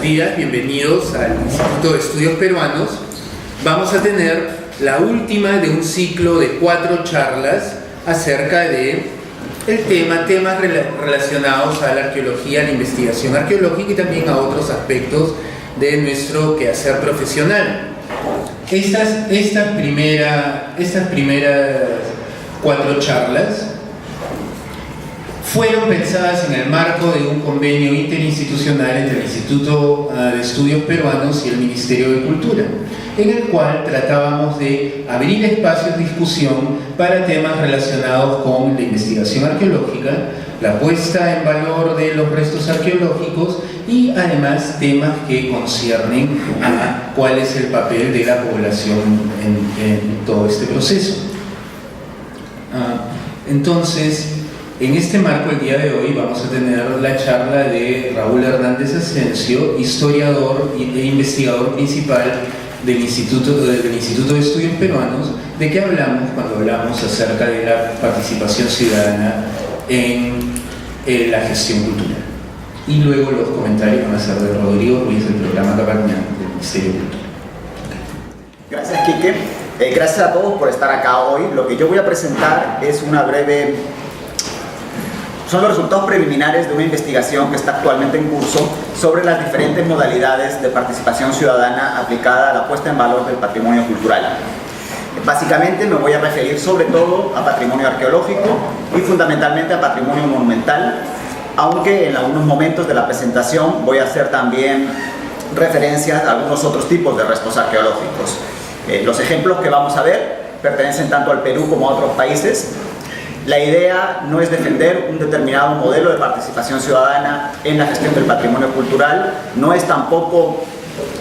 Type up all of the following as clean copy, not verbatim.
días, bienvenidos al Instituto de Estudios Peruanos. Vamos a tener la última de un ciclo de 4 charlas acerca de temas relacionados a la arqueología, a la investigación arqueológica y también a otros aspectos de nuestro quehacer profesional. Estas primeras 4 charlas fueron pensadas en el marco de un convenio interinstitucional entre el Instituto de Estudios Peruanos y el Ministerio de Cultura, en el cual tratábamos de abrir espacios de discusión para temas relacionados con la investigación arqueológica, la puesta en valor de los restos arqueológicos y además temas que conciernen a cuál es el papel de la población en todo este proceso. Entonces, en este marco, el día de hoy vamos a tener la charla de Raúl Hernández Asensio, historiador e investigador principal del Instituto de Estudios Peruanos. ¿De qué hablamos cuando hablamos acerca de la participación ciudadana en la gestión cultural? Y luego los comentarios van a ser de Rodrigo Ruiz, del programa Cabañán del Ministerio de Cultura. Gracias, Quique. Gracias a todos por estar acá hoy. Lo que yo voy a presentar es son los resultados preliminares de una investigación que está actualmente en curso sobre las diferentes modalidades de participación ciudadana aplicada a la puesta en valor del patrimonio cultural. Básicamente me voy a referir sobre todo a patrimonio arqueológico y fundamentalmente a patrimonio monumental, aunque en algunos momentos de la presentación voy a hacer también referencias a algunos otros tipos de restos arqueológicos. Los ejemplos que vamos a ver pertenecen tanto al Perú como a otros países. La idea no es defender un determinado modelo de participación ciudadana en la gestión del patrimonio cultural, no es tampoco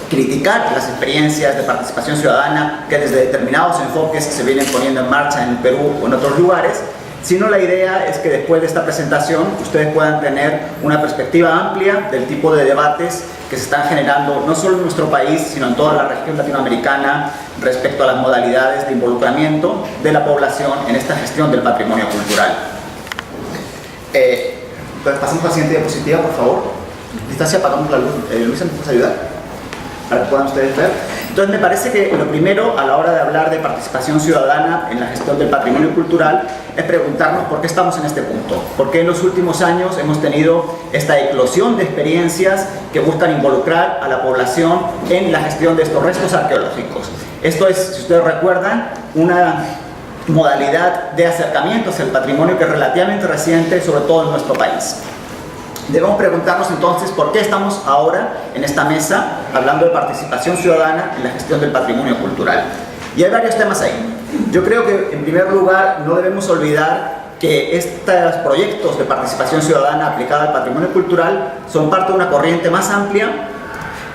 criticar las experiencias de participación ciudadana que desde determinados enfoques se vienen poniendo en marcha en el Perú o en otros lugares, sino la idea es que después de esta presentación ustedes puedan tener una perspectiva amplia del tipo de debates que se están generando no solo en nuestro país, sino en toda la región latinoamericana respecto a las modalidades de involucramiento de la población en esta gestión del patrimonio cultural. Entonces pasamos a la siguiente diapositiva, por favor. Distancia, apagamos la luz. Luisa, ¿me puedes ayudar? Para que puedan ustedes ver. Entonces me parece que lo primero a la hora de hablar de participación ciudadana en la gestión del patrimonio cultural es preguntarnos por qué estamos en este punto, por qué en los últimos años hemos tenido esta eclosión de experiencias que buscan involucrar a la población en la gestión de estos restos arqueológicos. Esto es, si ustedes recuerdan, una modalidad de acercamiento hacia el patrimonio que es relativamente reciente, sobre todo en nuestro país. Debemos preguntarnos entonces por qué estamos ahora en esta mesa hablando de participación ciudadana en la gestión del patrimonio cultural. Y hay varios temas ahí. Yo creo que en primer lugar no debemos olvidar que estos proyectos de participación ciudadana aplicada al patrimonio cultural son parte de una corriente más amplia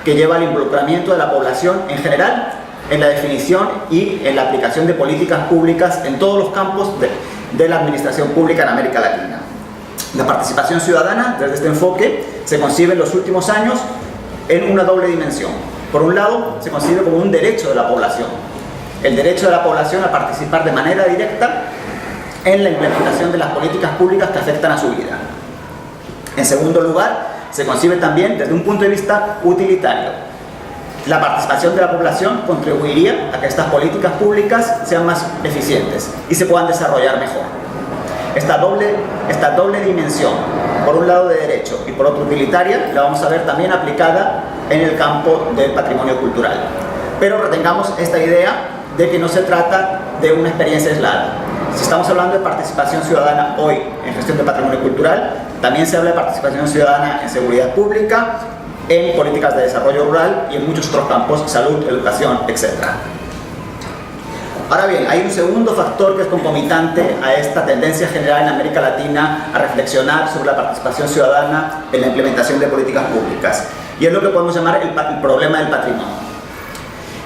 que lleva al involucramiento de la población en general en la definición y en la aplicación de políticas públicas en todos los campos de la administración pública en América Latina. La participación ciudadana, desde este enfoque, se concibe en los últimos años en una doble dimensión. Por un lado, se concibe como un derecho de la población. El derecho de la población a participar de manera directa en la implementación de las políticas públicas que afectan a su vida. En segundo lugar, se concibe también desde un punto de vista utilitario. La participación de la población contribuiría a que estas políticas públicas sean más eficientes y se puedan desarrollar mejor. Esta doble dimensión, por un lado de derecho y por otro utilitaria, la vamos a ver también aplicada en el campo del patrimonio cultural. Pero retengamos esta idea de que no se trata de una experiencia aislada. Si estamos hablando de participación ciudadana hoy en gestión de patrimonio cultural, también se habla de participación ciudadana en seguridad pública, en políticas de desarrollo rural y en muchos otros campos, salud, educación, etc. Ahora bien, hay un segundo factor que es concomitante a esta tendencia general en América Latina a reflexionar sobre la participación ciudadana en la implementación de políticas públicas, y es lo que podemos llamar el problema del patrimonio.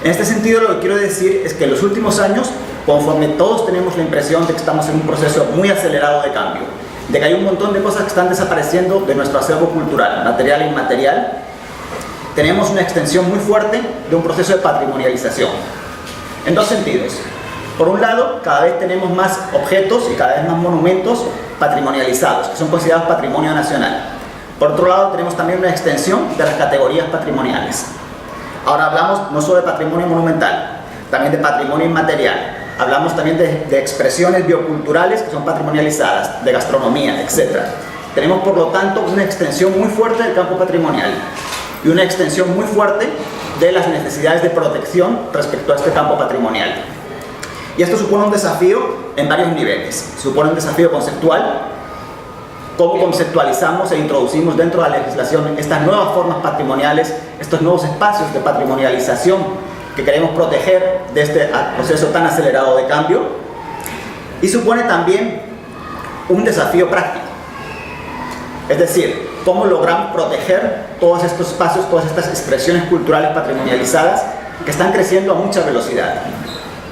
En este sentido, lo que quiero decir es que en los últimos años, conforme todos tenemos la impresión de que estamos en un proceso muy acelerado de cambio, de que hay un montón de cosas que están desapareciendo de nuestro acervo cultural, material e inmaterial, tenemos una extensión muy fuerte de un proceso de patrimonialización. En dos sentidos. Por un lado, cada vez tenemos más objetos y cada vez más monumentos patrimonializados, que son considerados patrimonio nacional. Por otro lado, tenemos también una extensión de las categorías patrimoniales. Ahora hablamos no solo de patrimonio monumental, también de patrimonio inmaterial. Hablamos también de expresiones bioculturales que son patrimonializadas, de gastronomía, etc. Tenemos, por lo tanto, una extensión muy fuerte del campo patrimonial y una extensión muy fuerte de las necesidades de protección respecto a este campo patrimonial. Y esto supone un desafío en varios niveles. Supone un desafío conceptual, cómo conceptualizamos e introducimos dentro de la legislación estas nuevas formas patrimoniales, estos nuevos espacios de patrimonialización que queremos proteger de este proceso tan acelerado de cambio. Y supone también un desafío práctico. Es decir, cómo logramos proteger todos estos espacios, todas estas expresiones culturales patrimonializadas que están creciendo a mucha velocidad.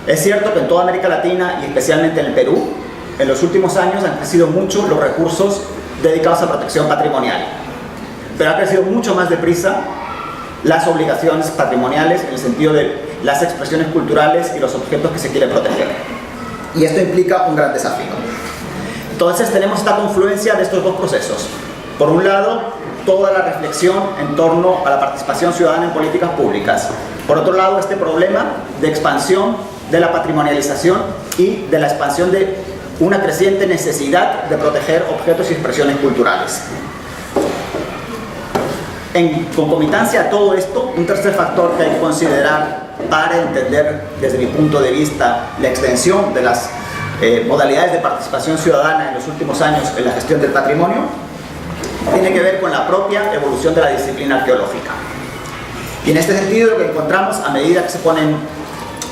Es cierto que en toda América Latina y especialmente en el Perú, en los últimos años han crecido mucho los recursos dedicados a protección patrimonial, pero ha crecido mucho más deprisa las obligaciones patrimoniales en el sentido de las expresiones culturales y los objetos que se quieren proteger. Y esto implica un gran desafío. Entonces tenemos esta confluencia de estos dos procesos. Por un lado, toda la reflexión en torno a la participación ciudadana en políticas públicas. Por otro lado, este problema de expansión de la patrimonialización y de la expansión de una creciente necesidad de proteger objetos y expresiones culturales. En concomitancia a todo esto, un tercer factor que hay que considerar para entender desde mi punto de vista la extensión de las modalidades de participación ciudadana en los últimos años en la gestión del patrimonio tiene que ver con la propia evolución de la disciplina arqueológica. Y en este sentido lo que encontramos a medida que se ponen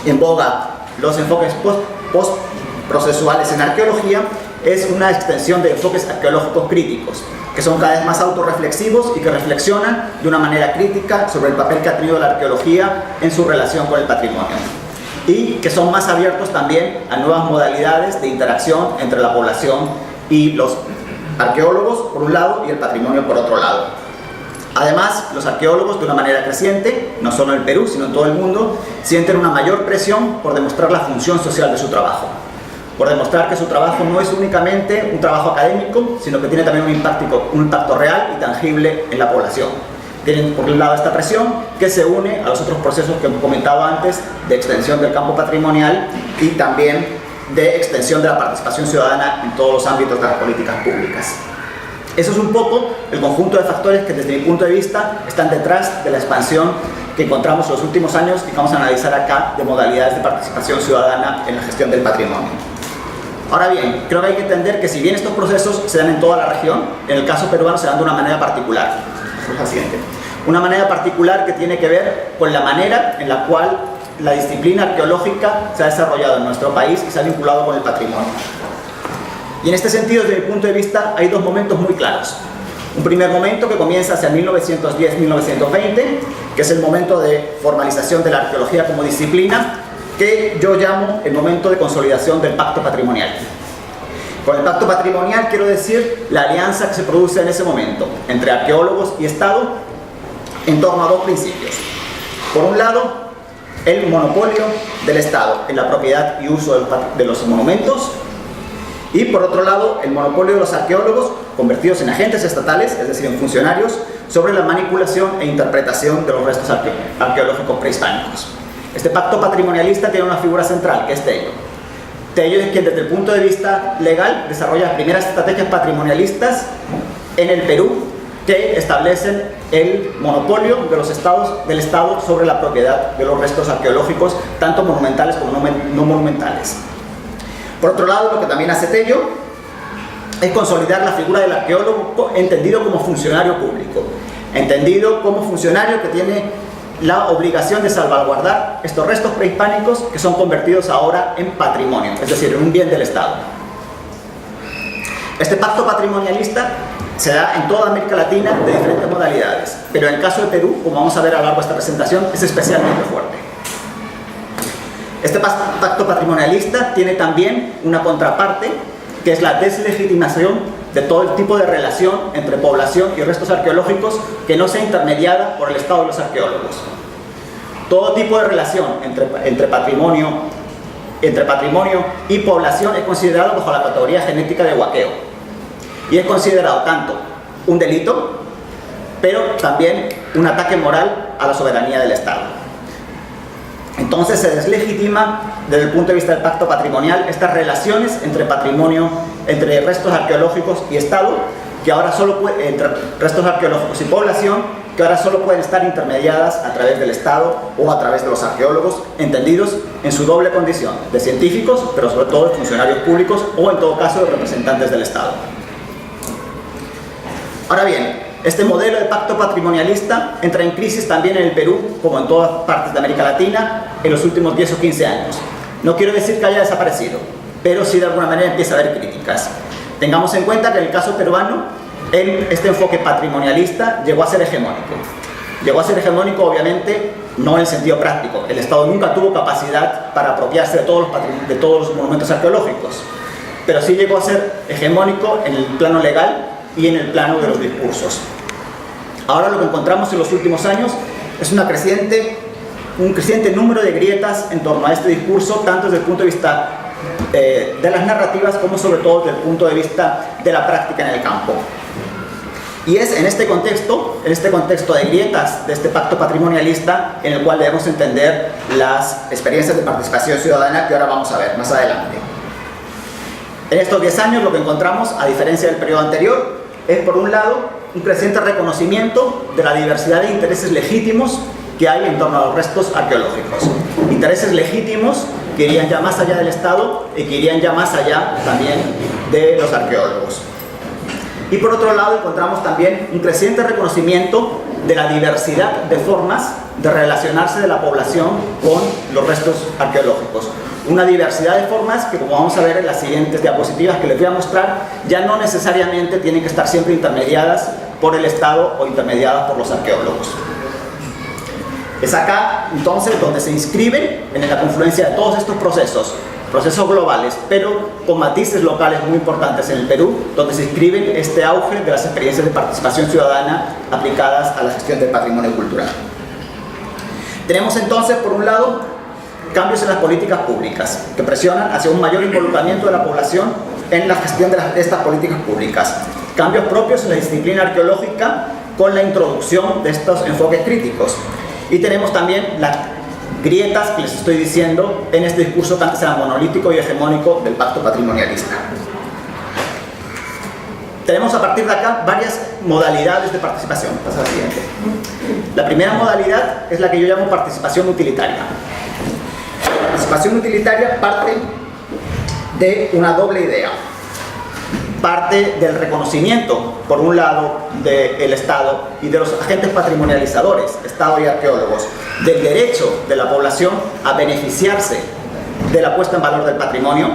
en boga los enfoques post-procesuales en arqueología es una extensión de enfoques arqueológicos críticos, que son cada vez más autorreflexivos y que reflexionan de una manera crítica sobre el papel que ha tenido la arqueología en su relación con el patrimonio, y que son más abiertos también a nuevas modalidades de interacción entre la población y los arqueólogos por un lado y el patrimonio por otro lado. Además, los arqueólogos de una manera creciente, no solo en el Perú sino en todo el mundo, sienten una mayor presión por demostrar la función social de su trabajo, por demostrar que su trabajo no es únicamente un trabajo académico, sino que tiene también un impacto real y tangible en la población. Tienen por un lado esta presión que se une a los otros procesos que hemos comentado antes de extensión del campo patrimonial y también de extensión de la participación ciudadana en todos los ámbitos de las políticas públicas. Eso es un poco el conjunto de factores que desde mi punto de vista están detrás de la expansión que encontramos en los últimos años y que vamos a analizar acá de modalidades de participación ciudadana en la gestión del patrimonio. Ahora bien, creo que hay que entender que si bien estos procesos se dan en toda la región, en el caso peruano se dan de una manera particular. Es la siguiente. Una manera particular que tiene que ver con la manera en la cual la disciplina arqueológica se ha desarrollado en nuestro país y se ha vinculado con el patrimonio. Y en este sentido, desde mi punto de vista, hay dos momentos muy claros. Un primer momento que comienza hacia 1910-1920, que es el momento de formalización de la arqueología como disciplina, que yo llamo el momento de consolidación del pacto patrimonial. Con el pacto patrimonial quiero decir la alianza que se produce en ese momento entre arqueólogos y Estado en torno a dos principios. Por un lado, el monopolio del Estado en la propiedad y uso de los monumentos, y por otro lado, el monopolio de los arqueólogos convertidos en agentes estatales, es decir, en funcionarios, sobre la manipulación e interpretación de los restos arqueológicos prehispánicos. Este pacto patrimonialista tiene una figura central, que es Tello. Tello es quien desde el punto de vista legal desarrolla las primeras estrategias patrimonialistas en el Perú que establecen el monopolio de los del Estado sobre la propiedad de los restos arqueológicos, tanto monumentales como no monumentales. Por otro lado, lo que también hace Tello es consolidar la figura del arqueólogo entendido como funcionario público, entendido como funcionario que tiene la obligación de salvaguardar estos restos prehispánicos que son convertidos ahora en patrimonio, es decir, en un bien del Estado. Este pacto patrimonialista se da en toda América Latina de diferentes modalidades, pero en el caso de Perú, como vamos a ver a lo largo de esta presentación, es especialmente fuerte. Este pacto patrimonialista tiene también una contraparte, que es la deslegitimación de todo tipo de relación entre población y restos arqueológicos que no sea intermediada por el Estado y los arqueólogos. Todo tipo de relación entre patrimonio y población es considerado bajo la categoría genética de huaqueo, y es considerado tanto un delito pero también un ataque moral a la soberanía del Estado. Entonces se deslegitima desde el punto de vista del pacto patrimonial estas relaciones entre patrimonio, entre restos arqueológicos y Estado, que ahora solo entre restos arqueológicos y población, que ahora solo pueden estar intermediadas a través del Estado o a través de los arqueólogos, entendidos en su doble condición, de científicos, pero sobre todo de funcionarios públicos o en todo caso de representantes del Estado. Ahora bien, este modelo de pacto patrimonialista entra en crisis también en el Perú, como en todas partes de América Latina, en los últimos 10 o 15 años. No quiero decir que haya desaparecido, pero sí de alguna manera empieza a haber críticas. Tengamos en cuenta que en el caso peruano, este enfoque patrimonialista llegó a ser hegemónico. Llegó a ser hegemónico, obviamente, no en el sentido práctico. El Estado nunca tuvo capacidad para apropiarse de todos los monumentos arqueológicos, pero sí llegó a ser hegemónico en el plano legal y en el plano de los discursos. Ahora lo que encontramos en los últimos años es un creciente número de grietas en torno a este discurso, tanto desde el punto de vista de las narrativas como sobre todo desde el punto de vista de la práctica en el campo. Y es en este contexto de grietas de este pacto patrimonialista en el cual debemos entender las experiencias de participación ciudadana que ahora vamos a ver más adelante. En estos 10 años lo que encontramos, a diferencia del periodo anterior, es por un lado un creciente reconocimiento de la diversidad de intereses legítimos que hay en torno a los restos arqueológicos. Intereses legítimos que irían ya más allá del Estado y que irían ya más allá también de los arqueólogos. Y por otro lado encontramos también un creciente reconocimiento de la diversidad de formas de relacionarse de la población con los restos arqueológicos. Una diversidad de formas que, como vamos a ver en las siguientes diapositivas que les voy a mostrar, ya no necesariamente tienen que estar siempre intermediadas por el Estado o intermediadas por los arqueólogos. Es acá, entonces, donde se inscriben en la confluencia de todos estos procesos globales, pero con matices locales muy importantes en el Perú, donde se inscriben este auge de las experiencias de participación ciudadana aplicadas a la gestión del patrimonio cultural. Tenemos entonces, por un lado, cambios en las políticas públicas, que presionan hacia un mayor involucramiento de la población en la gestión de estas políticas públicas. Cambios propios en la disciplina arqueológica con la introducción de estos enfoques críticos. Y tenemos también las grietas que les estoy diciendo en este discurso que antes era monolítico y hegemónico del pacto patrimonialista. Tenemos a partir de acá varias modalidades de participación. Pasa a la siguiente. La primera modalidad es la que yo llamo participación utilitaria. La participación utilitaria parte de una doble idea. Parte del reconocimiento, por un lado, del Estado y de los agentes patrimonializadores, Estado y arqueólogos, del derecho de la población a beneficiarse de la puesta en valor del patrimonio,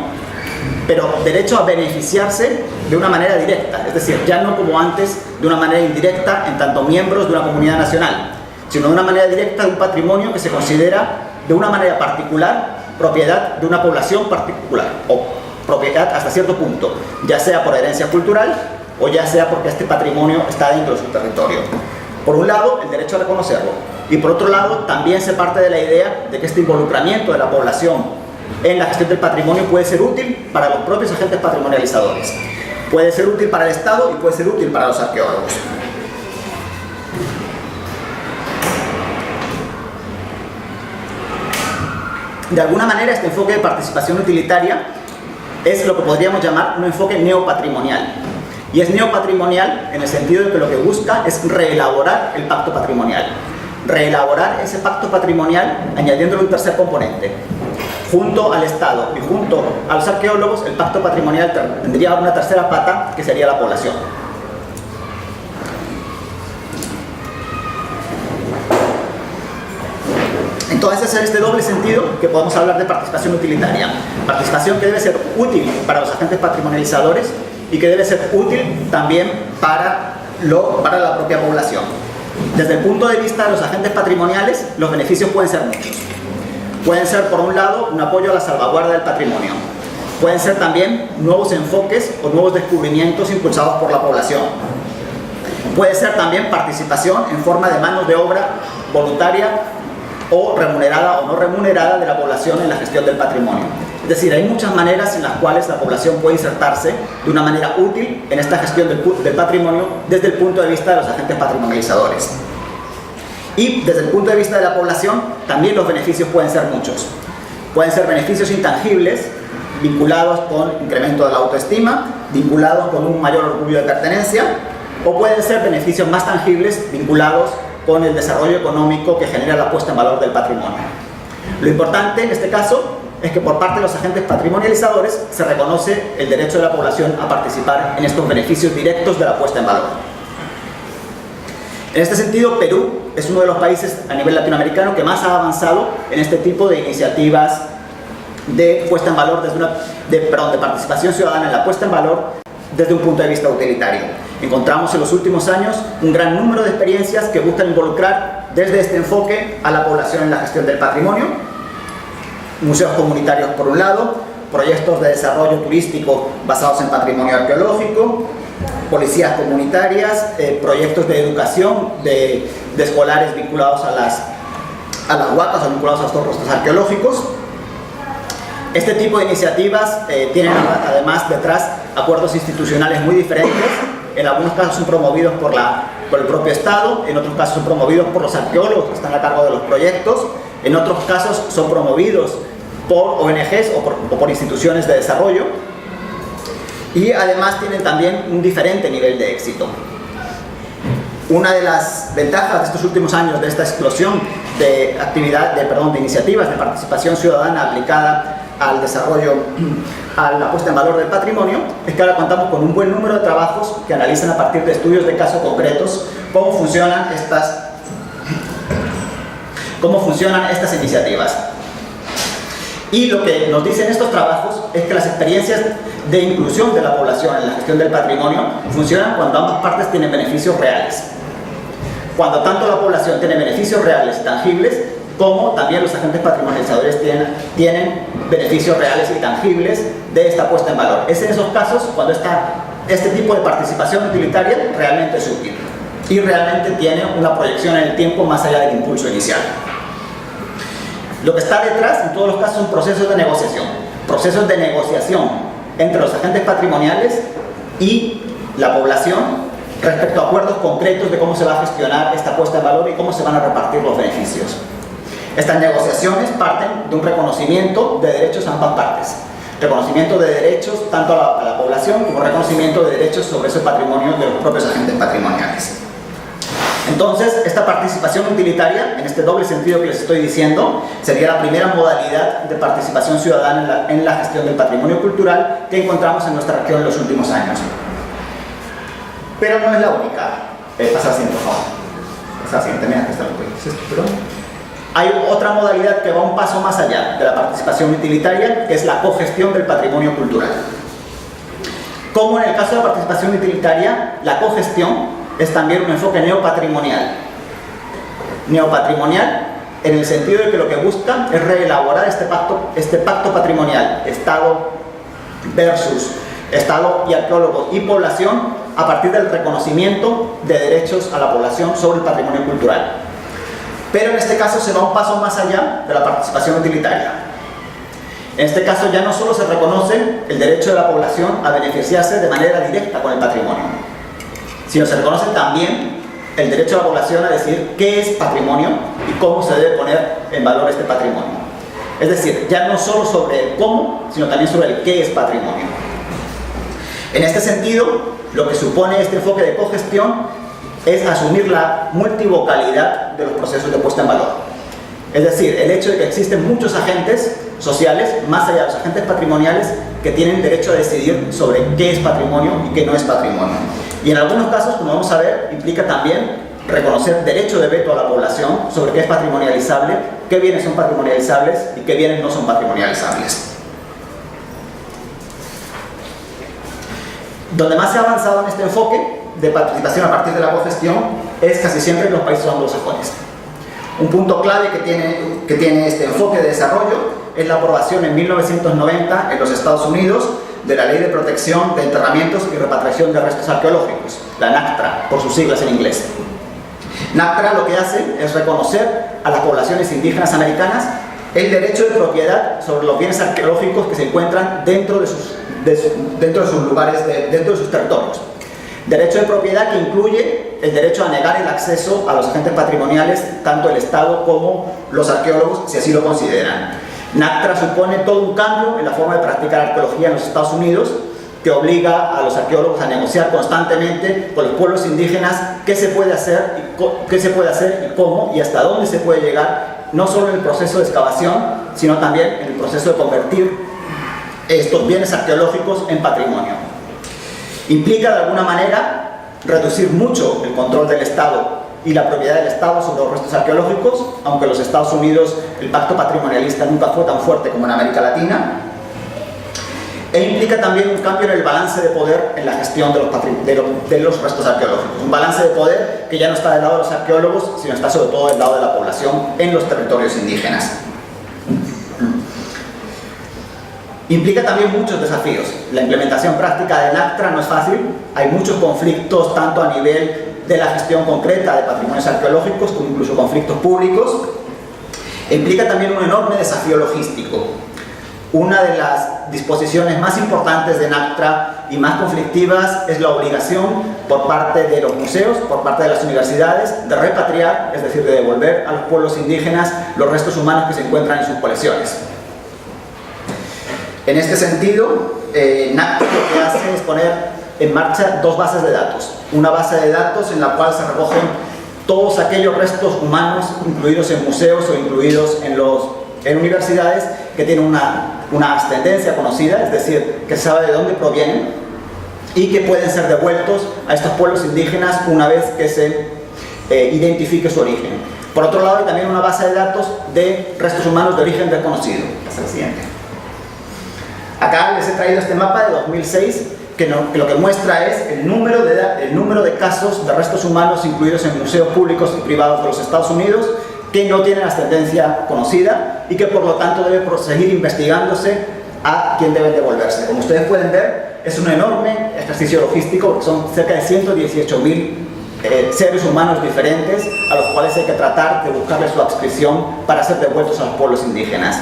pero derecho a beneficiarse de una manera directa, es decir, ya no como antes, de una manera indirecta en tanto miembros de una comunidad nacional, sino de una manera directa de un patrimonio que se considera de una manera particular propiedad de una población particular, o propiedad hasta cierto punto, ya sea por herencia cultural o ya sea porque este patrimonio está dentro de su territorio. Por un lado, el derecho a reconocerlo, y por otro lado, también se parte de la idea de que este involucramiento de la población en la gestión del patrimonio puede ser útil para los propios agentes patrimonializadores, puede ser útil para el Estado y puede ser útil para los arqueólogos. De alguna manera, este enfoque de participación utilitaria es lo que podríamos llamar un enfoque neopatrimonial. Y es neopatrimonial en el sentido de que lo que busca es reelaborar el pacto patrimonial. Reelaborar ese pacto patrimonial añadiéndole un tercer componente. Junto al Estado y junto a los arqueólogos, el pacto patrimonial tendría una tercera pata que sería la población. Entonces es en este doble sentido que podemos hablar de participación utilitaria. Participación que debe ser útil para los agentes patrimonializadores y que debe ser útil también para la propia población. Desde el punto de vista de los agentes patrimoniales, los beneficios pueden ser muchos. Pueden ser, por un lado, un apoyo a la salvaguarda del patrimonio. Pueden ser también nuevos enfoques o nuevos descubrimientos impulsados por la población. Puede ser también participación en forma de manos de obra voluntaria o remunerada o no remunerada de la población en la gestión del patrimonio. Es decir, hay muchas maneras en las cuales la población puede insertarse de una manera útil en esta gestión del patrimonio desde el punto de vista de los agentes patrimonializadores. Y desde el punto de vista de la población, también los beneficios pueden ser muchos. Pueden ser beneficios intangibles, vinculados con incremento de la autoestima, vinculados con un mayor orgullo de pertenencia, o pueden ser beneficios más tangibles, vinculados con el desarrollo económico que genera la puesta en valor del patrimonio. Lo importante en este caso es que por parte de los agentes patrimonializadores se reconoce el derecho de la población a participar en estos beneficios directos de la puesta en valor. En este sentido, Perú es uno de los países a nivel latinoamericano que más ha avanzado en este tipo de iniciativas de puesta en valor, de participación ciudadana en la puesta en valor desde un punto de vista utilitario. Encontramos en los últimos años un gran número de experiencias que buscan involucrar desde este enfoque a la población en la gestión del patrimonio. Museos comunitarios por un lado, proyectos de desarrollo turístico basados en patrimonio arqueológico, policías comunitarias, proyectos de educación de escolares vinculados a las huacas o vinculados a estos rostros arqueológicos. Este tipo de iniciativas tienen además detrás acuerdos institucionales muy diferentes. En algunos casos son promovidos por el propio Estado, en otros casos son promovidos por los arqueólogos que están a cargo de los proyectos, en otros casos son promovidos por ONGs o por instituciones de desarrollo, y además tienen también un diferente nivel de éxito. Una de las ventajas de estos últimos años de esta explosión de iniciativas de participación ciudadana aplicada al desarrollo, a la puesta en valor del patrimonio, es que ahora contamos con un buen número de trabajos que analizan a partir de estudios de caso concretos cómo funcionan estas iniciativas. Y lo que nos dicen estos trabajos es que las experiencias de inclusión de la población en la gestión del patrimonio funcionan cuando ambas partes tienen beneficios reales. Cuando tanto la población tiene beneficios reales y tangibles, como también los agentes patrimonializadores tienen beneficios reales y tangibles de esta puesta en valor. Es en esos casos cuando este tipo de participación utilitaria realmente es útil y realmente tiene una proyección en el tiempo más allá del impulso inicial. Lo que está detrás, en todos los casos, son procesos de negociación entre los agentes patrimoniales y la población respecto a acuerdos concretos de cómo se va a gestionar esta puesta en valor y cómo se van a repartir los beneficios. Estas negociaciones parten de un reconocimiento de derechos a ambas partes. Reconocimiento de derechos tanto a la población como reconocimiento de derechos sobre ese patrimonio de los propios agentes patrimoniales. Entonces, esta participación utilitaria, en este doble sentido que les estoy diciendo, sería la primera modalidad de participación ciudadana en la gestión del patrimonio cultural que encontramos en nuestra región en los últimos años. Pero no es la única. Pasa al siguiente, por favor. Pasa al siguiente, mira, aquí está lo que hay otra modalidad que va un paso más allá de la participación utilitaria, que es la cogestión del patrimonio cultural. Como en el caso de la participación utilitaria, la cogestión es también un enfoque neopatrimonial. Neopatrimonial en el sentido de que lo que busca es reelaborar este pacto patrimonial, Estado versus Estado y arqueólogos y población, a partir del reconocimiento de derechos a la población sobre el patrimonio cultural. Pero en este caso se va un paso más allá de la participación utilitaria. En este caso ya no solo se reconoce el derecho de la población a beneficiarse de manera directa con el patrimonio, sino se reconoce también el derecho de la población a decidir qué es patrimonio y cómo se debe poner en valor este patrimonio. Es decir, ya no solo sobre el cómo, sino también sobre el qué es patrimonio. En este sentido, lo que supone este enfoque de cogestión es asumir la multivocalidad de los procesos de puesta en valor. Es decir, el hecho de que existen muchos agentes sociales, más allá de los agentes patrimoniales, que tienen derecho a decidir sobre qué es patrimonio y qué no es patrimonio. Y en algunos casos, como vamos a ver, implica también reconocer derecho de veto a la población sobre qué es patrimonializable, qué bienes son patrimonializables y qué bienes no son patrimonializables. Donde más se ha avanzado en este enfoque de participación a partir de la cogestión es casi siempre en los países anglosajones. Un punto clave que tiene este enfoque de desarrollo es la aprobación en 1990 en los Estados Unidos de la Ley de Protección de Enterramientos y Repatriación de Restos Arqueológicos, la NACTRA, por sus siglas en inglés. NACTRA lo que hace es reconocer a las poblaciones indígenas americanas el derecho de propiedad sobre los bienes arqueológicos que se encuentran dentro de sus lugares, dentro de sus territorios. Derecho de propiedad que incluye el derecho a negar el acceso a los agentes patrimoniales, tanto el Estado como los arqueólogos, si así lo consideran. NACTRA supone todo un cambio en la forma de practicar arqueología en los Estados Unidos, que obliga a los arqueólogos a negociar constantemente con los pueblos indígenas qué se puede hacer y cómo y hasta dónde se puede llegar, no solo en el proceso de excavación, sino también en el proceso de convertir estos bienes arqueológicos en patrimonio. Implica de alguna manera reducir mucho el control del Estado y la propiedad del Estado sobre los restos arqueológicos, aunque en los Estados Unidos el pacto patrimonialista nunca fue tan fuerte como en América Latina. E implica también un cambio en el balance de poder en la gestión de los restos arqueológicos. Un balance de poder que ya no está del lado de los arqueólogos, sino está sobre todo del lado de la población en los territorios indígenas. Implica también muchos desafíos. La implementación práctica de NACTRA no es fácil. Hay muchos conflictos, tanto a nivel de la gestión concreta de patrimonios arqueológicos, como incluso conflictos públicos. Implica también un enorme desafío logístico. Una de las disposiciones más importantes de NACTRA y más conflictivas es la obligación por parte de los museos, por parte de las universidades, de repatriar, es decir, de devolver a los pueblos indígenas los restos humanos que se encuentran en sus colecciones. En este sentido, NACTRA lo que hace es poner en marcha dos bases de datos. Una base de datos en la cual se recogen todos aquellos restos humanos incluidos en museos o incluidos en universidades que tienen una ascendencia conocida, es decir, que se sabe de dónde provienen y que pueden ser devueltos a estos pueblos indígenas una vez que se identifique su origen. Por otro lado, hay también una base de datos de restos humanos de origen desconocido. Hasta la siguiente. Acá les he traído este mapa de 2006 que lo que muestra es el número de casos de restos humanos incluidos en museos públicos y privados de los Estados Unidos que no tienen ascendencia conocida y que por lo tanto debe proseguir investigándose a quién deben devolverse. Como ustedes pueden ver, es un enorme ejercicio logístico, porque son cerca de 118.000 seres humanos diferentes a los cuales hay que tratar de buscarle su adscripción para ser devueltos a los pueblos indígenas.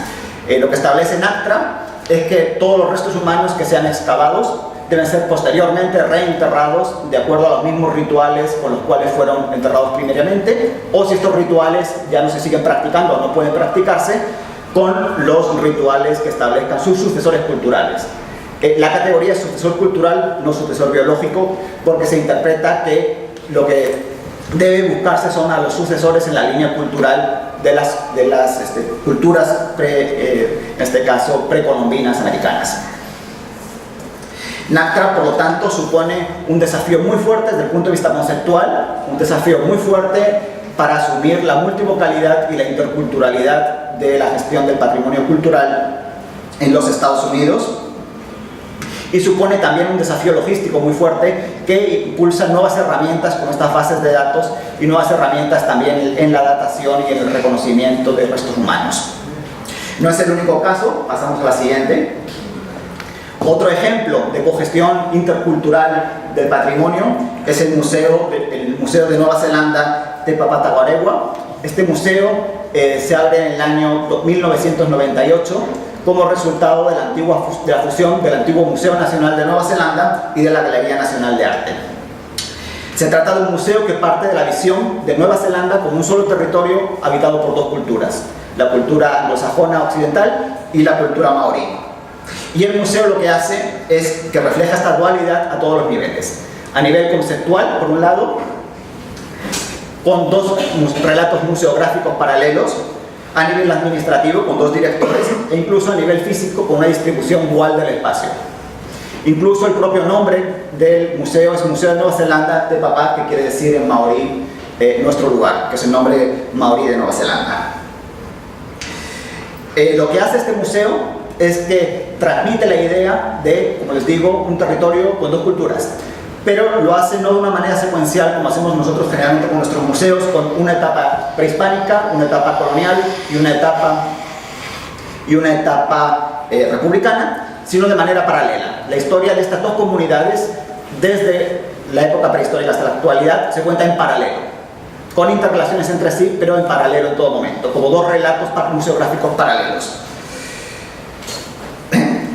Lo que establece NACTRA es que todos los restos humanos que sean excavados deben ser posteriormente reenterrados de acuerdo a los mismos rituales con los cuales fueron enterrados primeramente, o si estos rituales ya no se siguen practicando o no pueden practicarse, con los rituales que establezcan sus sucesores culturales. La categoría es sucesor cultural, no sucesor biológico, porque se interpreta que lo que debe buscarse son a los sucesores en la línea cultural de las culturas, en este caso, precolombinas americanas. NACTRA, por lo tanto, supone un desafío muy fuerte desde el punto de vista conceptual, un desafío muy fuerte para asumir la multivocalidad y la interculturalidad de la gestión del patrimonio cultural en los Estados Unidos, y supone también un desafío logístico muy fuerte que impulsa nuevas herramientas como estas bases de datos y nuevas herramientas también en la datación y en el reconocimiento de restos humanos. No es el único caso, pasamos a la siguiente. Otro ejemplo de cogestión intercultural del patrimonio es el Museo de Nueva Zelanda de Papataguaregua. Este museo se abre en el año 1998 como resultado de la fusión del antiguo Museo Nacional de Nueva Zelanda y de la Galería Nacional de Arte. Se trata de un museo que parte de la visión de Nueva Zelanda como un solo territorio habitado por dos culturas, la cultura anglosajona occidental y la cultura maorí. Y el museo lo que hace es que refleja esta dualidad a todos los niveles. A nivel conceptual, por un lado, con dos relatos museográficos paralelos, a nivel administrativo, con dos directores, e incluso a nivel físico, con una distribución dual del espacio. Incluso el propio nombre del museo es Museo de Nueva Zelanda de Papá, que quiere decir en maorí nuestro lugar, que es el nombre maorí de Nueva Zelanda. Lo que hace este museo es que transmite la idea de, como les digo, un territorio con dos culturas, pero lo hace no de una manera secuencial como hacemos nosotros generalmente con nuestros museos, con una etapa prehispánica, una etapa colonial y una etapa republicana, sino de manera paralela. La historia de estas dos comunidades, desde la época prehistórica hasta la actualidad, se cuenta en paralelo. con interrelaciones entre sí, pero en paralelo en todo momento, como dos relatos museográficos paralelos.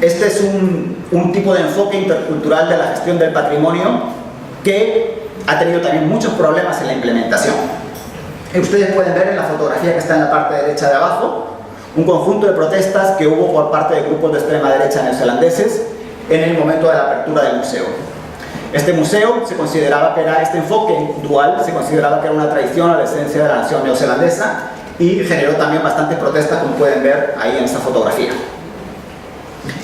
Este es un tipo de enfoque intercultural de la gestión del patrimonio que ha tenido también muchos problemas en la implementación. Ustedes pueden ver en la fotografía que está en la parte derecha de abajo un conjunto de protestas que hubo por parte de grupos de extrema derecha neozelandeses en el momento de la apertura del museo. Este museo se consideraba que era, este enfoque dual se consideraba que era una traición a la esencia de la nación neozelandesa y generó también bastantes protestas, como pueden ver ahí en esta fotografía.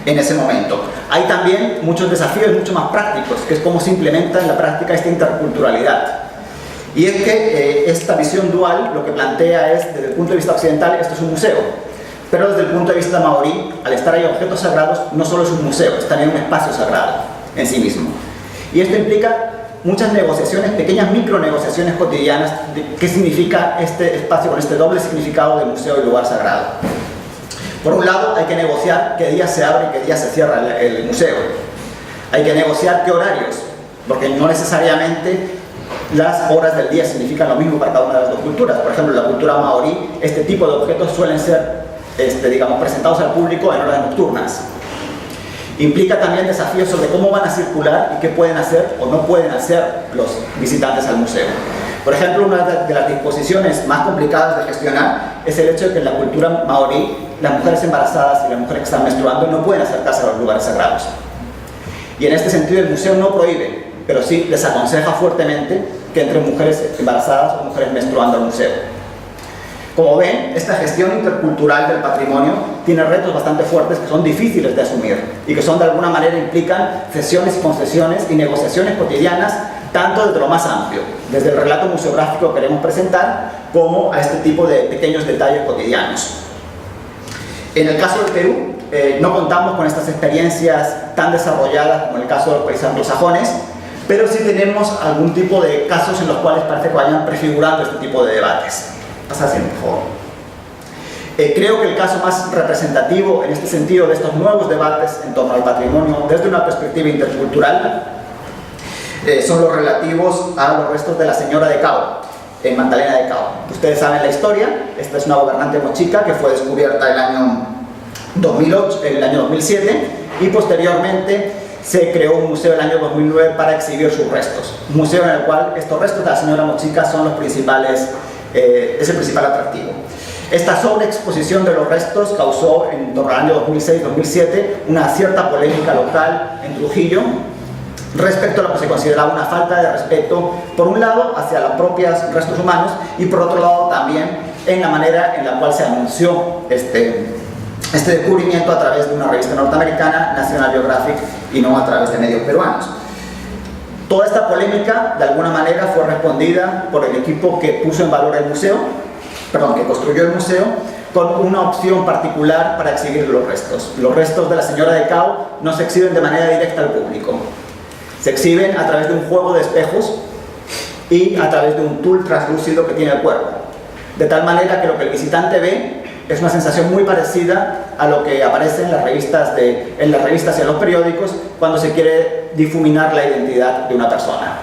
En ese momento. Hay también muchos desafíos mucho más prácticos, que es cómo se implementa en la práctica esta interculturalidad. Y es que esta visión dual lo que plantea es, desde el punto de vista occidental, esto es un museo, pero desde el punto de vista maorí, al estar ahí objetos sagrados, no solo es un museo, es también un espacio sagrado en sí mismo. Y esto implica muchas negociaciones, pequeñas micronegociaciones cotidianas de qué significa este espacio con este doble significado de museo y lugar sagrado. Por un lado, hay que negociar qué día se abre y qué día se cierra el museo. Hay que negociar qué horarios, porque no necesariamente las horas del día significan lo mismo para cada una de las dos culturas. Por ejemplo, en la cultura maorí, este tipo de objetos suelen ser, digamos, presentados al público en horas nocturnas. Implica también desafíos sobre cómo van a circular y qué pueden hacer o no pueden hacer los visitantes al museo. Por ejemplo, una de las disposiciones más complicadas de gestionar es el hecho de que en la cultura maorí las mujeres embarazadas y las mujeres que están menstruando no pueden acercarse a los lugares sagrados. Y en este sentido el museo no prohíbe, pero sí desaconseja fuertemente que entren mujeres embarazadas o mujeres menstruando al museo. Como ven, esta gestión intercultural del patrimonio tiene retos bastante fuertes que son difíciles de asumir y que son de alguna manera implican cesiones y concesiones y negociaciones cotidianas tanto desde lo más amplio, desde el relato museográfico que queremos presentar, como a este tipo de pequeños detalles cotidianos. En el caso del Perú, no contamos con estas experiencias tan desarrolladas como en el caso de los países anglosajones, pero sí tenemos algún tipo de casos en los cuales parece que vayan prefigurando este tipo de debates. Pasa así, por favor. Creo que el caso más representativo en este sentido de estos nuevos debates en torno al patrimonio desde una perspectiva intercultural son los relativos a los restos de la señora de Cao, en Magdalena de Cao. Ustedes saben la historia, esta es una gobernante mochica que fue descubierta el año 2007 y posteriormente se creó un museo en el año 2009 para exhibir sus restos. Un museo en el cual estos restos de la señora mochica son los principales, es el principal atractivo. Esta sobreexposición de los restos causó en torno al año 2006-2007 una cierta polémica local en Trujillo respecto a lo que se consideraba una falta de respeto, por un lado, hacia los propios restos humanos y por otro lado también en la manera en la cual se anunció este descubrimiento a través de una revista norteamericana, National Geographic, y no a través de medios peruanos. Toda esta polémica, de alguna manera, fue respondida por el equipo que puso en valor el museo, que construyó el museo, con una opción particular para exhibir los restos. Los restos de la señora de Cao no se exhiben de manera directa al público. Se exhiben a través de un juego de espejos y a través de un tul translúcido que tiene el cuerpo. De tal manera que lo que el visitante ve es una sensación muy parecida a lo que aparece en las revistas y en los periódicos cuando se quiere difuminar la identidad de una persona.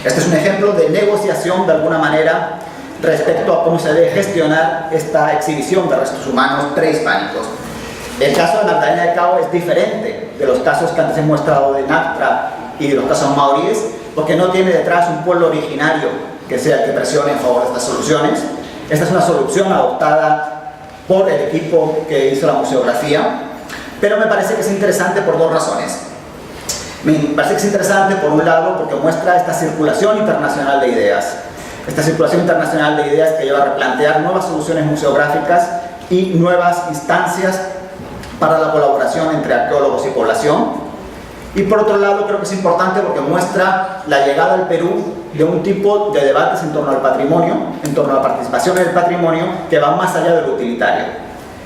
Este es un ejemplo de negociación, de alguna manera, respecto a cómo se debe gestionar esta exhibición de restos humanos prehispánicos. El caso de Magdalena de Cao es diferente de los casos que antes he mostrado de Nactra y de los casos maoríes, porque no tiene detrás un pueblo originario que sea el que presione en favor de estas soluciones. Esta es una solución adoptada por el equipo que hizo la museografía, pero me parece que es interesante por dos razones. Me parece que es interesante, por un lado, porque muestra esta circulación internacional de ideas. Esta circulación internacional de ideas que lleva a replantear nuevas soluciones museográficas y nuevas instancias para la colaboración entre arqueólogos y población. Y por otro lado, creo que es importante porque muestra la llegada al Perú de un tipo de debates en torno al patrimonio, en torno a la participación en el patrimonio, que van más allá de lo utilitario.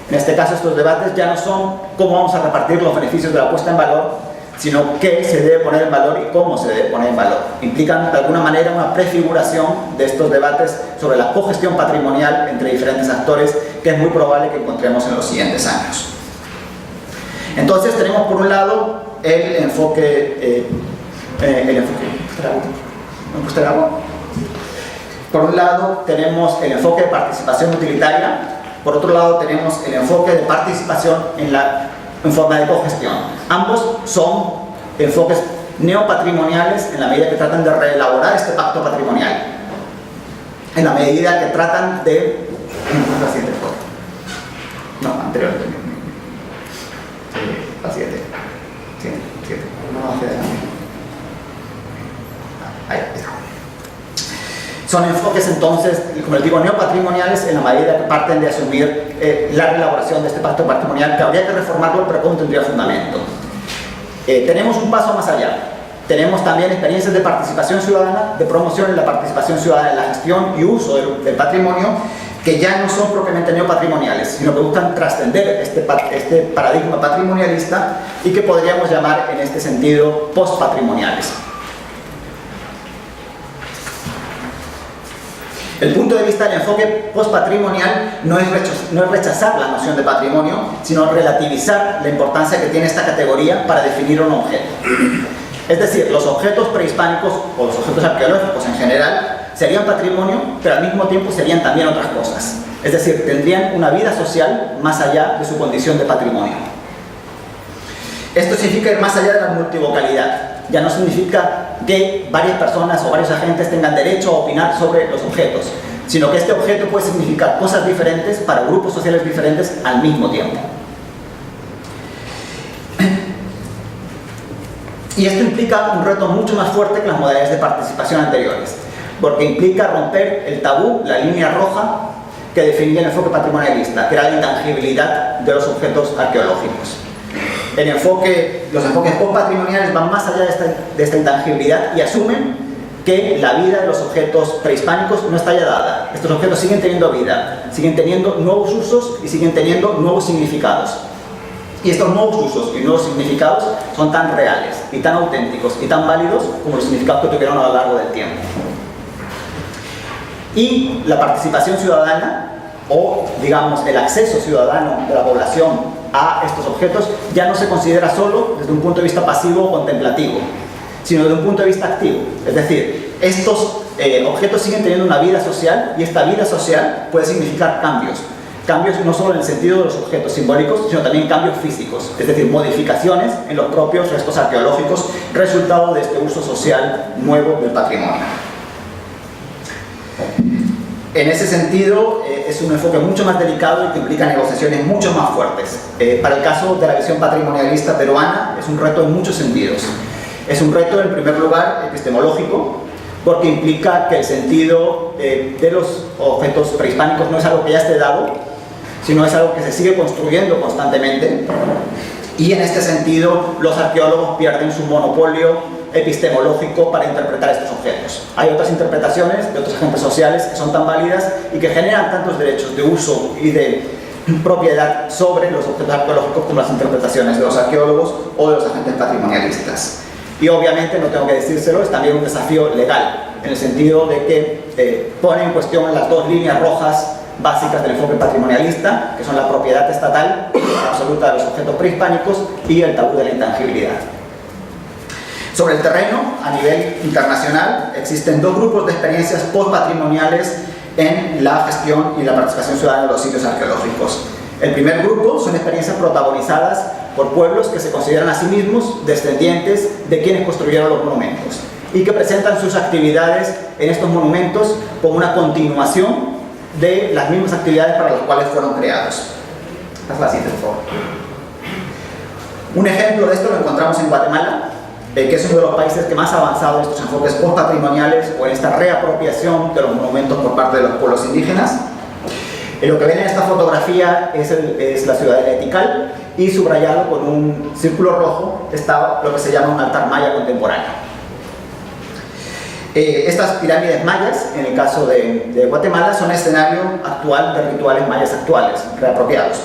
En este caso, estos debates ya no son cómo vamos a repartir los beneficios de la puesta en valor, sino qué se debe poner en valor y cómo se debe poner en valor. Implican de alguna manera una prefiguración de estos debates sobre la cogestión patrimonial entre diferentes actores que es muy probable que encontremos en los siguientes años. Entonces tenemos por un lado el enfoque Por un lado tenemos el enfoque de participación utilitaria, por otro lado tenemos el enfoque de participación en forma de cogestión. Ambos son enfoques neopatrimoniales en la medida que tratan de reelaborar este pacto patrimonial, en la medida que tratan de... La siguiente foto. No, anterior. La siguiente. Siguiente. No, hacia adelante. Ahí está. Son enfoques entonces, como les digo, neopatrimoniales en la medida que parten de asumir la elaboración de este pacto patrimonial, que habría que reformarlo, pero no tendría fundamento. Tenemos un paso más allá. Tenemos también experiencias de participación ciudadana, de promoción en la participación ciudadana en la gestión y uso del patrimonio, que ya no son propiamente neopatrimoniales, sino que buscan trascender este paradigma patrimonialista y que podríamos llamar en este sentido postpatrimoniales. El punto de vista del enfoque postpatrimonial no es rechazar la noción de patrimonio, sino relativizar la importancia que tiene esta categoría para definir un objeto. Es decir, los objetos prehispánicos o los objetos arqueológicos en general serían patrimonio, pero al mismo tiempo serían también otras cosas. Es decir, tendrían una vida social más allá de su condición de patrimonio. Esto significa ir más allá de la multivocalidad. Ya no significa que varias personas o varios agentes tengan derecho a opinar sobre los objetos, sino que este objeto puede significar cosas diferentes para grupos sociales diferentes al mismo tiempo. Y esto implica un reto mucho más fuerte que las modalidades de participación anteriores, porque implica romper el tabú, la línea roja que definía el enfoque patrimonialista, que era la intangibilidad de los objetos arqueológicos. Los enfoques postpatrimoniales van más allá de esta intangibilidad y asumen que la vida de los objetos prehispánicos no está ya dada. Estos objetos siguen teniendo vida, siguen teniendo nuevos usos y siguen teniendo nuevos significados. Y estos nuevos usos y nuevos significados son tan reales y tan auténticos y tan válidos como los significados que tuvieron a lo largo del tiempo. Y la participación ciudadana, o digamos el acceso ciudadano de la población a estos objetos, ya no se considera solo desde un punto de vista pasivo o contemplativo, sino desde un punto de vista activo. Es decir, estos objetos siguen teniendo una vida social y esta vida social puede significar cambios. Cambios no solo en el sentido de los objetos simbólicos, sino también cambios físicos, es decir, modificaciones en los propios restos arqueológicos, resultado de este uso social nuevo del patrimonio. En ese sentido, es un enfoque mucho más delicado y que implica negociaciones mucho más fuertes. Para el caso de la visión patrimonialista peruana, es un reto en muchos sentidos. Es un reto, en primer lugar, epistemológico, porque implica que el sentido de los objetos prehispánicos no es algo que ya esté dado, sino es algo que se sigue construyendo constantemente. Y en este sentido, los arqueólogos pierden su monopolio epistemológico para interpretar estos objetos. Hay otras interpretaciones de otros agentes sociales que son tan válidas y que generan tantos derechos de uso y de propiedad sobre los objetos arqueológicos como las interpretaciones de los arqueólogos o de los agentes patrimonialistas. Y obviamente, no tengo que decírselo, es también un desafío legal, en el sentido de que pone en cuestión las dos líneas rojas básicas del enfoque patrimonialista, que son la propiedad estatal absoluta de los objetos prehispánicos y el tabú de la intangibilidad. Sobre el terreno, a nivel internacional, existen dos grupos de experiencias postpatrimoniales en la gestión y la participación ciudadana de los sitios arqueológicos. El primer grupo son experiencias protagonizadas por pueblos que se consideran a sí mismos descendientes de quienes construyeron los monumentos y que presentan sus actividades en estos monumentos como una continuación de las mismas actividades para las cuales fueron creados. Haz la siguiente, por favor. Un ejemplo de esto lo encontramos en Guatemala, que es uno de los países que más ha avanzado en estos enfoques postpatrimoniales o en esta reapropiación de los monumentos por parte de los pueblos indígenas. Lo que ven en esta fotografía es la ciudadela de Tikal, y subrayado con un círculo rojo está lo que se llama un altar maya contemporáneo. Estas pirámides mayas, en el caso de Guatemala, son escenario actual de rituales mayas actuales, reapropiados.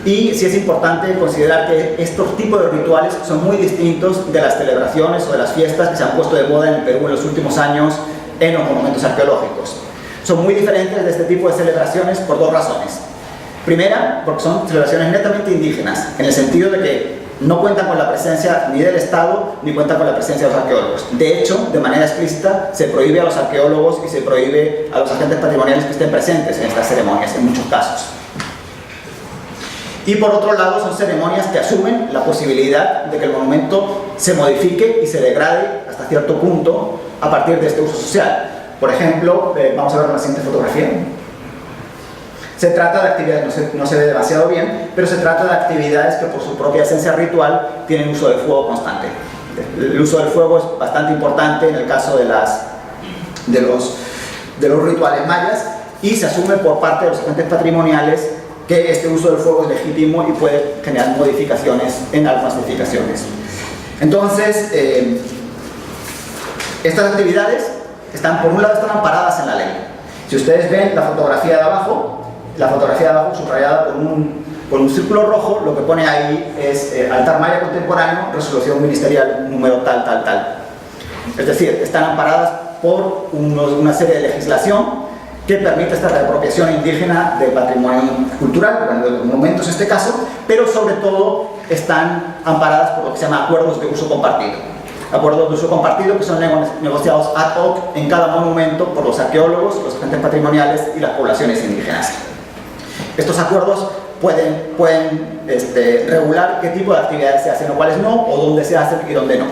Y sí es importante considerar que estos tipos de rituales son muy distintos de las celebraciones o de las fiestas que se han puesto de moda en el Perú en los últimos años en los monumentos arqueológicos. Son muy diferentes de este tipo de celebraciones por dos razones. Primera, porque son celebraciones netamente indígenas, en el sentido de que no cuentan con la presencia ni del Estado ni cuentan con la presencia de los arqueólogos. De hecho, de manera explícita, se prohíbe a los arqueólogos y se prohíbe a los agentes patrimoniales que estén presentes en estas ceremonias, en muchos casos. Y por otro lado, son ceremonias que asumen la posibilidad de que el monumento se modifique y se degrade hasta cierto punto a partir de este uso social. Por ejemplo, vamos a ver la siguiente fotografía. Se trata de actividades, no se ve demasiado bien, pero se trata de actividades que por su propia esencia ritual tienen uso del fuego constante. El uso del fuego es bastante importante en el caso de los rituales mayas, y se asume por parte de los agentes patrimoniales que este uso del fuego es legítimo y puede generar modificaciones en algunas edificaciones. Entonces, estas actividades por un lado están amparadas en la ley. Si ustedes ven la fotografía de abajo subrayada con un círculo rojo, lo que pone ahí es altar maya contemporáneo, resolución ministerial número tal. Es decir, están amparadas por una serie de legislación que permite esta reapropiación indígena del patrimonio cultural, bueno, de los monumentos en este caso, pero sobre todo están amparadas por lo que se llama acuerdos de uso compartido. Acuerdos de uso compartido que son negociados ad hoc en cada monumento por los arqueólogos, los agentes patrimoniales y las poblaciones indígenas. Estos acuerdos pueden regular qué tipo de actividades se hacen o cuáles no, o dónde se hacen y dónde no.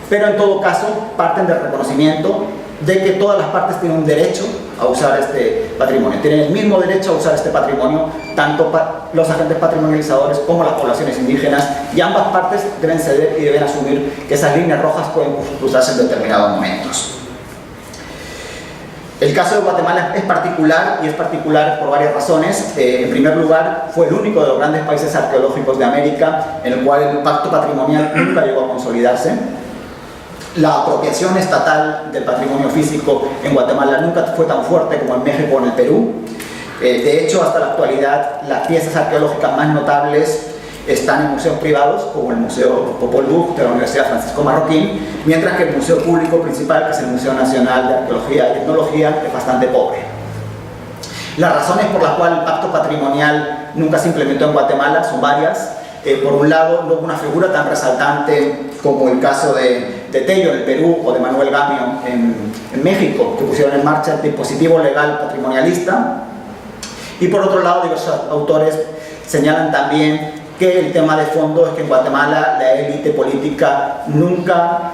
Pero en todo caso parten del reconocimiento de que todas las partes tienen un derecho a usar este patrimonio. Tienen el mismo derecho a usar este patrimonio, tanto los agentes patrimonializadores como las poblaciones indígenas, y ambas partes deben ceder y deben asumir que esas líneas rojas pueden cruzarse en determinados momentos. El caso de Guatemala es particular, y es particular por varias razones. En primer lugar, fue el único de los grandes países arqueológicos de América en el cual el pacto patrimonial nunca llegó a consolidarse. La apropiación estatal del patrimonio físico en Guatemala nunca fue tan fuerte como en México o en el Perú. De hecho, hasta la actualidad, las piezas arqueológicas más notables están en museos privados, como el Museo Popol Vuh de la Universidad Francisco Marroquín, mientras que el museo público principal, que es el Museo Nacional de Arqueología y Etnología, es bastante pobre. Las razones por las cuales el pacto patrimonial nunca se implementó en Guatemala son varias. Por un lado, no hubo una figura tan resaltante como el caso de Tello en el Perú o de Manuel Gamio en México, que pusieron en marcha el dispositivo legal patrimonialista. Y por otro lado, diversos autores señalan también que el tema de fondo es que en Guatemala la élite política nunca,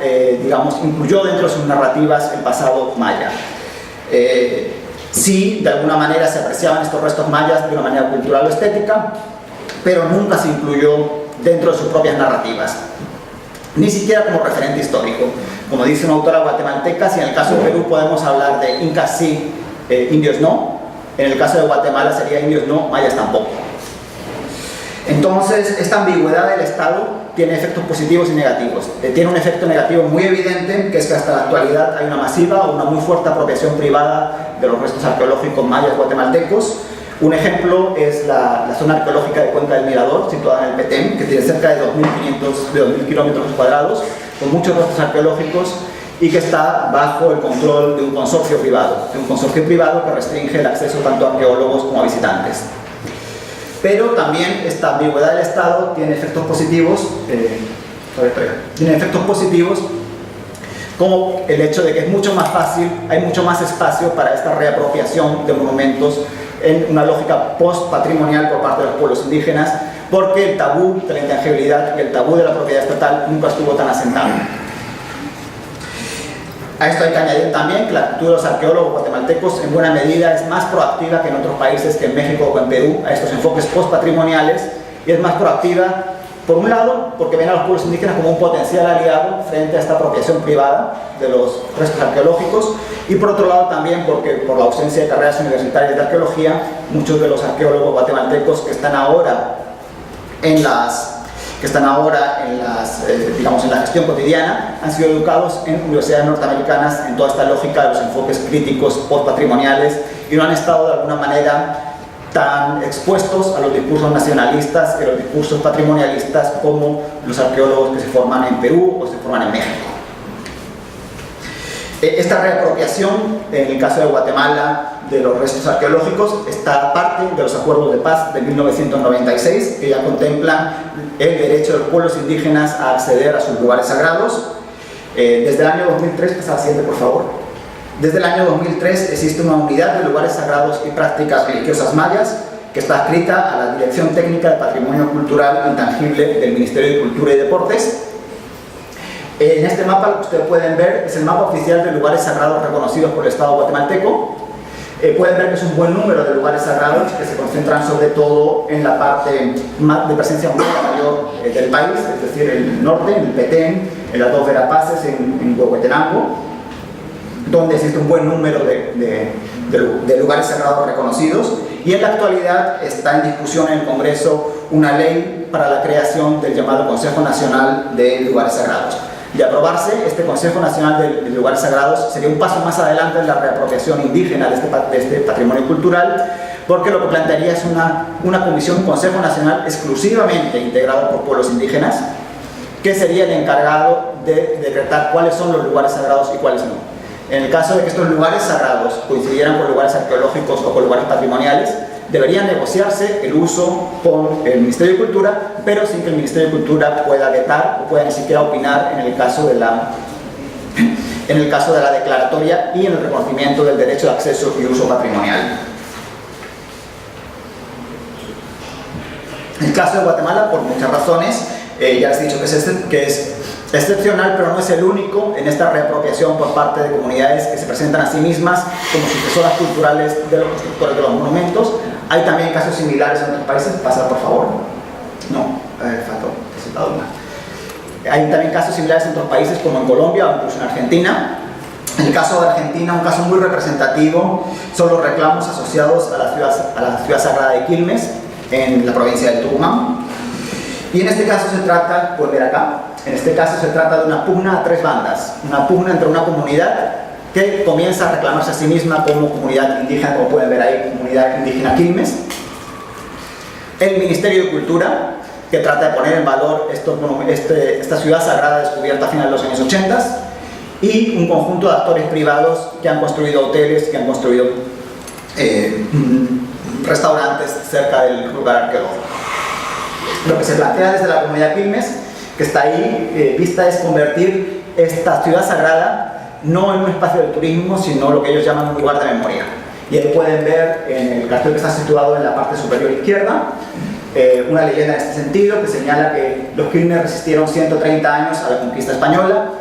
incluyó dentro de sus narrativas el pasado maya. Sí, de alguna manera se apreciaban estos restos mayas de una manera cultural o estética, pero nunca se incluyó dentro de sus propias narrativas, ni siquiera como referente histórico. Como dice una autora guatemalteca, si en el caso de Perú podemos hablar de incas sí, indios no, en el caso de Guatemala sería indios no, mayas tampoco. Entonces, esta ambigüedad del Estado tiene efectos positivos y negativos. Tiene un efecto negativo muy evidente, que es que hasta la actualidad hay una masiva o una muy fuerte apropiación privada de los restos arqueológicos mayas guatemaltecos. Un ejemplo es la zona arqueológica de Cuenca del Mirador, situada en el Petén, que tiene cerca de 2.000 kilómetros cuadrados, con muchos restos arqueológicos, y que está bajo el control de un consorcio privado, que restringe el acceso tanto a arqueólogos como a visitantes. Pero también esta ambigüedad del Estado tiene efectos positivos, como el hecho de que es mucho más fácil, hay mucho más espacio para esta reapropiación de monumentos en una lógica post-patrimonial por parte de los pueblos indígenas, porque el tabú de la intangibilidad y el tabú de la propiedad estatal nunca estuvo tan asentado. A esto hay que añadir también que la actitud de los arqueólogos guatemaltecos en buena medida es más proactiva que en otros países, que en México o en Perú, a estos enfoques post-patrimoniales, y es más proactiva, por un lado, porque ven a los pueblos indígenas como un potencial aliado frente a esta apropiación privada de los restos arqueológicos, y por otro lado también porque por la ausencia de carreras universitarias de arqueología, muchos de los arqueólogos guatemaltecos que están ahora en la gestión cotidiana han sido educados en universidades norteamericanas en toda esta lógica de los enfoques críticos post-patrimoniales, y no han estado de alguna manera tan expuestos a los discursos nacionalistas y a los discursos patrimonialistas como los arqueólogos que se forman en Perú o se forman en México. Esta reapropiación, en el caso de Guatemala, de los restos arqueológicos, está parte de los acuerdos de paz de 1996, que ya contemplan el derecho de los pueblos indígenas a acceder a sus lugares sagrados. Desde el año 2003, pasa la siguiente por favor. Desde el año 2003 existe una unidad de lugares sagrados y prácticas religiosas mayas que está adscrita a la Dirección Técnica de Patrimonio Cultural Intangible del Ministerio de Cultura y Deportes. En este mapa lo que ustedes pueden ver es el mapa oficial de lugares sagrados reconocidos por el Estado guatemalteco. Pueden ver que es un buen número de lugares sagrados que se concentran sobre todo en la parte de presencia mayor del país, es decir, el norte, en el Petén, en las dos Verapaces, en Huehuetenango, donde existe un buen número de lugares sagrados reconocidos. Y en la actualidad está en discusión en el Congreso una ley para la creación del llamado Consejo Nacional de Lugares Sagrados. De aprobarse, este Consejo Nacional de Lugares Sagrados sería un paso más adelante en la reapropiación indígena de este patrimonio cultural, porque lo que plantearía es una comisión, un Consejo Nacional exclusivamente integrado por pueblos indígenas, que sería el encargado de decretar cuáles son los lugares sagrados y cuáles no. En el caso de que estos lugares sagrados coincidieran con lugares arqueológicos o con lugares patrimoniales, debería negociarse el uso con el Ministerio de Cultura, pero sin que el Ministerio de Cultura pueda vetar o pueda ni siquiera opinar en el caso de la declaratoria y en el reconocimiento del derecho de acceso y uso patrimonial. En el caso de Guatemala, por muchas razones, ya les he dicho que es excepcional, pero no es el único en esta reapropiación por parte de comunidades que se presentan a sí mismas como sucesoras culturales de los constructores de los monumentos. Hay también casos similares en otros países. Pasa, por favor. No, faltó una. Hay también casos similares en otros países, como en Colombia o incluso en Argentina. En el caso de Argentina, un caso muy representativo son los reclamos asociados a la ciudad sagrada de Quilmes, en la provincia del Tucumán. Y en este caso se trata, pueden ver acá, en este caso se trata de una pugna a tres bandas, una pugna entre una comunidad que comienza a reclamarse a sí misma como comunidad indígena, como pueden ver ahí, comunidad indígena Quilmes, el Ministerio de Cultura, que trata de poner en valor esta ciudad sagrada descubierta a finales de los años 80, y un conjunto de actores privados que han construido hoteles, que han construido restaurantes cerca del lugar arqueológico. Lo que se plantea desde la comunidad Quilmes, que está ahí vista, es convertir esta ciudad sagrada no en un espacio de turismo, sino lo que ellos llaman un lugar de memoria. Y ahí pueden ver en el cartel que está situado en la parte superior izquierda una leyenda en este sentido que señala que los Quilmes resistieron 130 años a la conquista española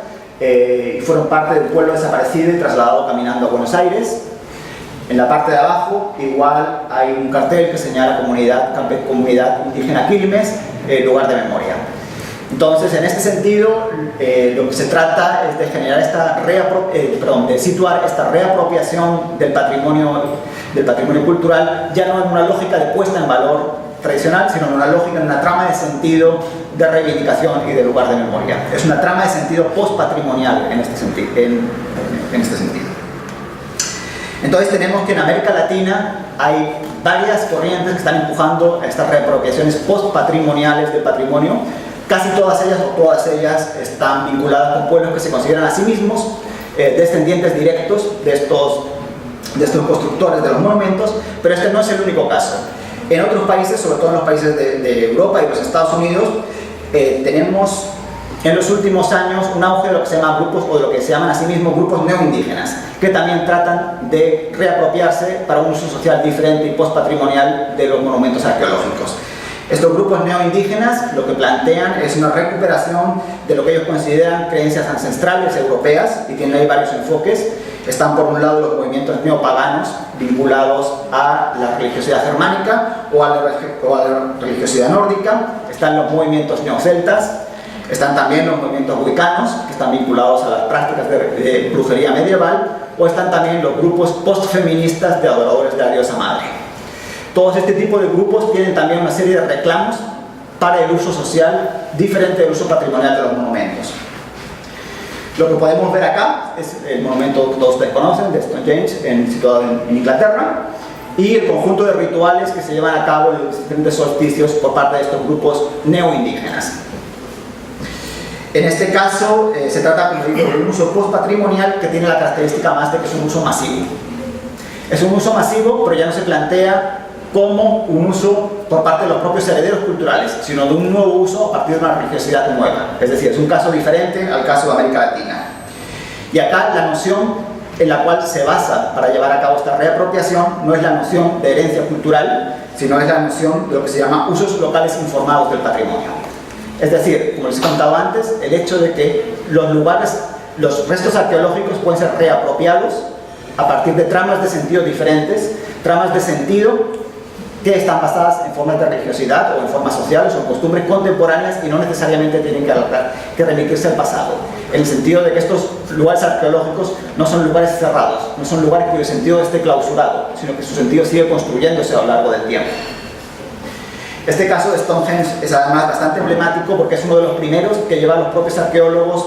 y fueron parte del pueblo desaparecido y trasladado caminando a Buenos Aires. En la parte de abajo igual hay un cartel que señala comunidad indígena Quilmes, lugar de memoria. Entonces, en este sentido, lo que se trata es de generar de situar esta reapropiación del patrimonio cultural, ya no en una lógica de puesta en valor tradicional, sino en una lógica, en una trama de sentido de reivindicación y de lugar de memoria. Es una trama de sentido postpatrimonial en este sentido. Entonces tenemos que en América Latina hay varias corrientes que están empujando estas reapropiaciones postpatrimoniales del patrimonio. Casi todas ellas están vinculadas con pueblos que se consideran a sí mismos descendientes directos de estos constructores de los monumentos, pero este no es el único caso. En otros países, sobre todo en los países de Europa y los Estados Unidos, tenemos en los últimos años un auge de lo que se llama grupos, o de lo que se llaman a sí mismos grupos neoindígenas, que también tratan de reapropiarse para un uso social diferente y postpatrimonial de los monumentos arqueológicos. Estos grupos neoindígenas lo que plantean es una recuperación de lo que ellos consideran creencias ancestrales europeas, y tienen ahí varios enfoques. Están por un lado los movimientos neopaganos vinculados a la religiosidad germánica o a la religiosidad nórdica. Están los movimientos neoceltas. Están también los movimientos wiccanos, que están vinculados a las prácticas de brujería medieval, o están también los grupos postfeministas de adoradores de la diosa madre. Todos este tipo de grupos tienen también una serie de reclamos para el uso social diferente del uso patrimonial de los monumentos. Lo que podemos ver acá es el monumento que todos ustedes conocen, de Stonehenge, situado en Inglaterra, y el conjunto de rituales que se llevan a cabo en los diferentes solsticios por parte de estos grupos neoindígenas. En este caso se trata, como digo, de un uso postpatrimonial que tiene la característica más de que es un uso masivo. Es un uso masivo, pero ya no se plantea como un uso por parte de los propios herederos culturales, sino de un nuevo uso a partir de una religiosidad nueva. Es decir, es un caso diferente al caso de América Latina. Y acá la noción en la cual se basa para llevar a cabo esta reapropiación no es la noción de herencia cultural, sino es la noción de lo que se llama usos locales informados del patrimonio. Es decir, como les he contado antes, el hecho de que los restos arqueológicos pueden ser reapropiados a partir de tramas de sentido diferentes, tramas de sentido que están basadas en formas de religiosidad o en formas sociales o en costumbres contemporáneas y no necesariamente tienen que remitirse al pasado, en el sentido de que estos lugares arqueológicos no son lugares cerrados, no son lugares cuyo sentido esté clausurado, sino que su sentido sigue construyéndose a lo largo del tiempo. Este caso de Stonehenge es además bastante emblemático porque es uno de los primeros que lleva a los propios arqueólogos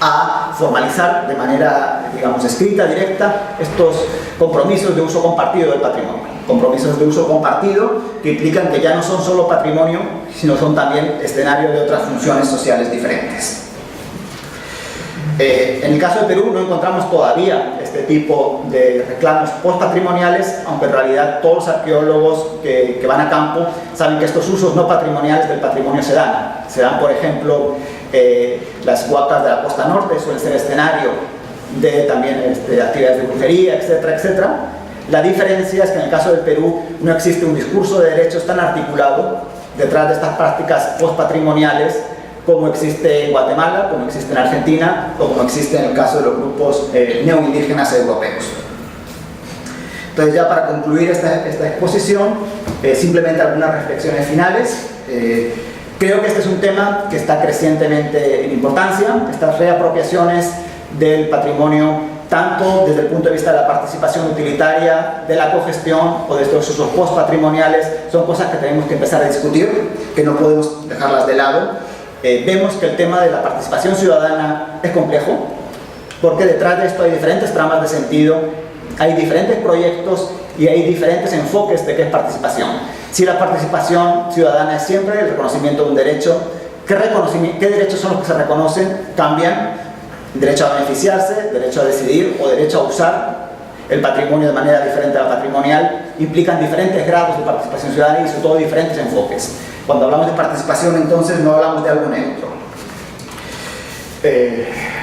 a formalizar de manera, digamos, escrita, directa, estos compromisos de uso compartido del patrimonio. Compromisos de uso compartido que implican que ya no son solo patrimonio, sino son también escenario de otras funciones sociales diferentes. En el caso de Perú no encontramos todavía este tipo de reclamos postpatrimoniales, aunque en realidad todos los arqueólogos que van a campo saben que estos usos no patrimoniales del patrimonio se dan. Se dan, por ejemplo, las huacas de la costa norte, suelen ser escenario de también actividades de brujería, etcétera, etcétera. La diferencia es que en el caso del Perú no existe un discurso de derechos tan articulado detrás de estas prácticas postpatrimoniales como existe en Guatemala, como existe en Argentina o como existe en el caso de los grupos neoindígenas europeos. Entonces, ya para concluir esta exposición, simplemente algunas reflexiones finales. Creo que este es un tema que está crecientemente en importancia. Estas reapropiaciones del patrimonio, tanto desde el punto de vista de la participación utilitaria, de la cogestión o de estos usos postpatrimoniales, son cosas que tenemos que empezar a discutir, que no podemos dejarlas de lado. Vemos que el tema de la participación ciudadana es complejo, porque detrás de esto hay diferentes tramas de sentido, hay diferentes proyectos y hay diferentes enfoques de qué es participación. Si la participación ciudadana es siempre el reconocimiento de un derecho, ¿qué derechos son los que se reconocen? Cambian: derecho a beneficiarse, derecho a decidir o derecho a usar el patrimonio de manera diferente a la patrimonial. Implican diferentes grados de participación ciudadana y sobre todo diferentes enfoques. Cuando hablamos de participación, entonces, no hablamos de algo neutro.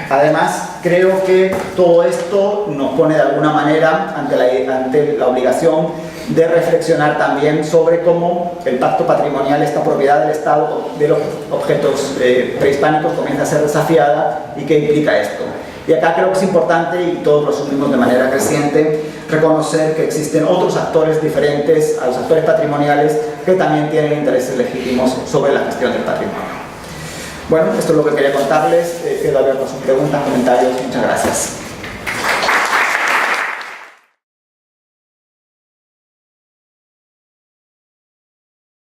Además, creo que todo esto nos pone de alguna manera ante la obligación de reflexionar también sobre cómo el pacto patrimonial, esta propiedad del Estado de los objetos prehispánicos, comienza a ser desafiada y qué implica esto. Y acá creo que es importante, y todos lo asumimos de manera creciente, reconocer que existen otros actores diferentes a los actores patrimoniales que también tienen intereses legítimos sobre la gestión del patrimonio. Bueno, esto es lo que quería contarles. Quedo abierto a sus preguntas, comentarios. Muchas gracias.